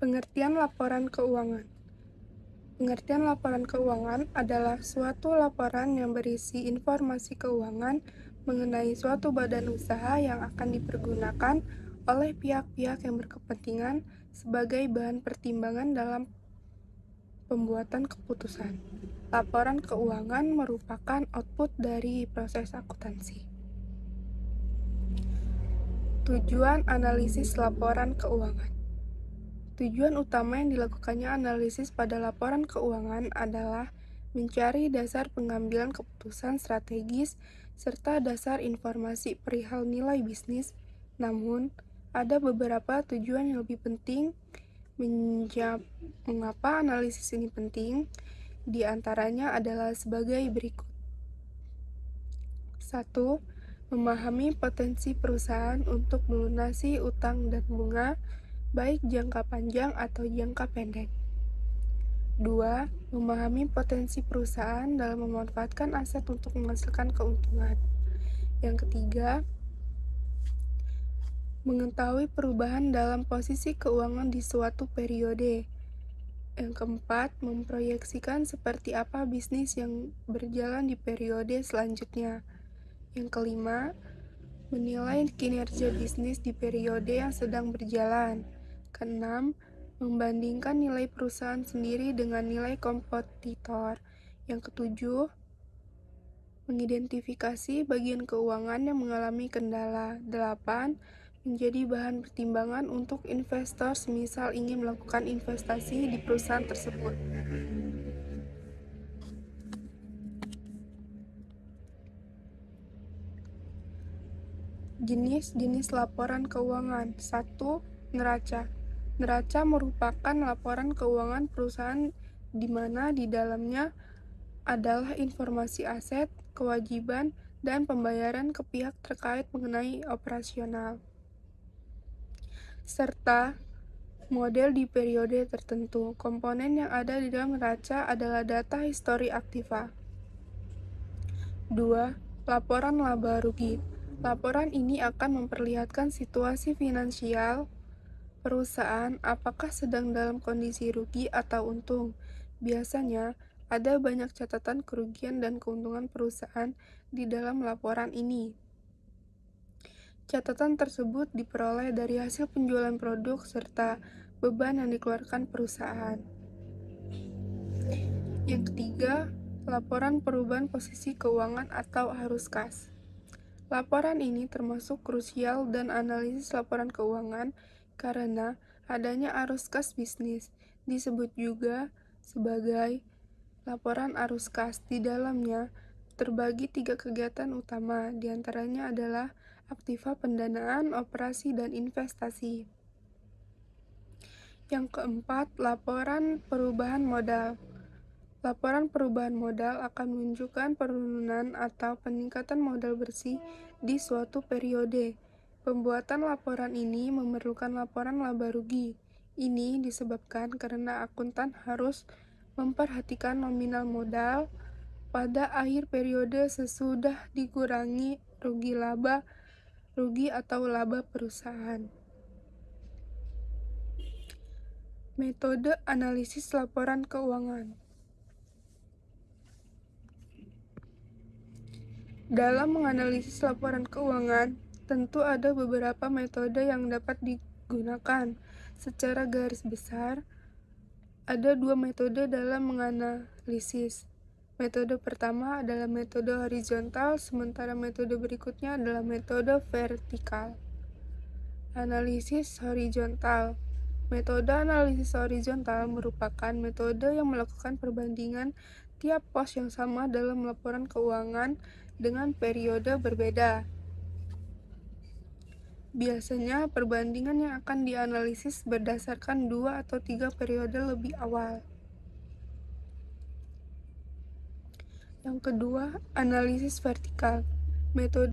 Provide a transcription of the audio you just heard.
Pengertian laporan keuangan. Pengertian laporan keuangan adalah suatu laporan yang berisi informasi keuangan mengenai suatu badan usaha yang akan dipergunakan oleh pihak-pihak yang berkepentingan sebagai bahan pertimbangan dalam pembuatan keputusan. Laporan keuangan merupakan output dari proses akuntansi. Tujuan analisis laporan keuangan. Tujuan utama yang dilakukannya analisis pada laporan keuangan adalah mencari dasar pengambilan keputusan strategis serta dasar informasi perihal nilai bisnis. Namun, ada beberapa tujuan yang lebih penting. Mengapa analisis ini penting? Di antaranya adalah sebagai berikut. 1. Memahami potensi perusahaan untuk melunasi utang dan bunga, baik jangka panjang atau jangka pendek. 2. Memahami potensi perusahaan dalam memanfaatkan aset untuk menghasilkan keuntungan. Yang ketiga, mengetahui perubahan dalam posisi keuangan di suatu periode. Yang keempat, memproyeksikan seperti apa bisnis yang berjalan di periode selanjutnya. Yang kelima, menilai kinerja bisnis di periode yang sedang berjalan. Keenam, membandingkan nilai perusahaan sendiri dengan nilai kompetitor. Yang ketujuh, mengidentifikasi bagian keuangan yang mengalami kendala. 8. Menjadi bahan pertimbangan untuk investor semisal ingin melakukan investasi di perusahaan tersebut. Jenis-jenis laporan keuangan. 1. Neraca. Neraca merupakan laporan keuangan perusahaan di mana di dalamnya adalah informasi aset, kewajiban, dan pembayaran ke pihak terkait mengenai operasional, serta model di periode tertentu. Komponen yang ada di dalam neraca adalah data histori aktiva. 2. Laporan laba rugi. Laporan ini akan memperlihatkan situasi finansial perusahaan, apakah sedang dalam kondisi rugi atau untung. Biasanya, ada banyak catatan kerugian dan keuntungan perusahaan di dalam laporan ini. Catatan tersebut diperoleh dari hasil penjualan produk serta beban yang dikeluarkan perusahaan. Yang ketiga, laporan perubahan posisi keuangan atau arus kas. Laporan ini termasuk krusial dan analisis laporan keuangan karena adanya arus kas bisnis. Disebut juga sebagai laporan arus kas. Di dalamnya terbagi 3 kegiatan utama, diantaranya adalah aktiva pendanaan, operasi, dan investasi. Yang keempat, laporan perubahan modal. Laporan perubahan modal akan menunjukkan penurunan atau peningkatan modal bersih di suatu periode. Pembuatan laporan ini memerlukan laporan laba rugi. Ini disebabkan karena akuntan harus memperhatikan nominal modal pada akhir periode sesudah dikurangi rugi atau laba perusahaan. Metode analisis laporan keuangan. Dalam menganalisis laporan keuangan, tentu ada beberapa metode yang dapat digunakan. Secara garis besar, ada 2 metode dalam menganalisis. Metode pertama adalah metode horizontal, sementara metode berikutnya adalah metode vertikal. Analisis horizontal. Metode analisis horizontal merupakan metode yang melakukan perbandingan tiap pos yang sama dalam laporan keuangan dengan periode berbeda. Biasanya perbandingan yang akan dianalisis berdasarkan 2 atau 3 periode lebih awal. Yang kedua, analisis vertikal. Metode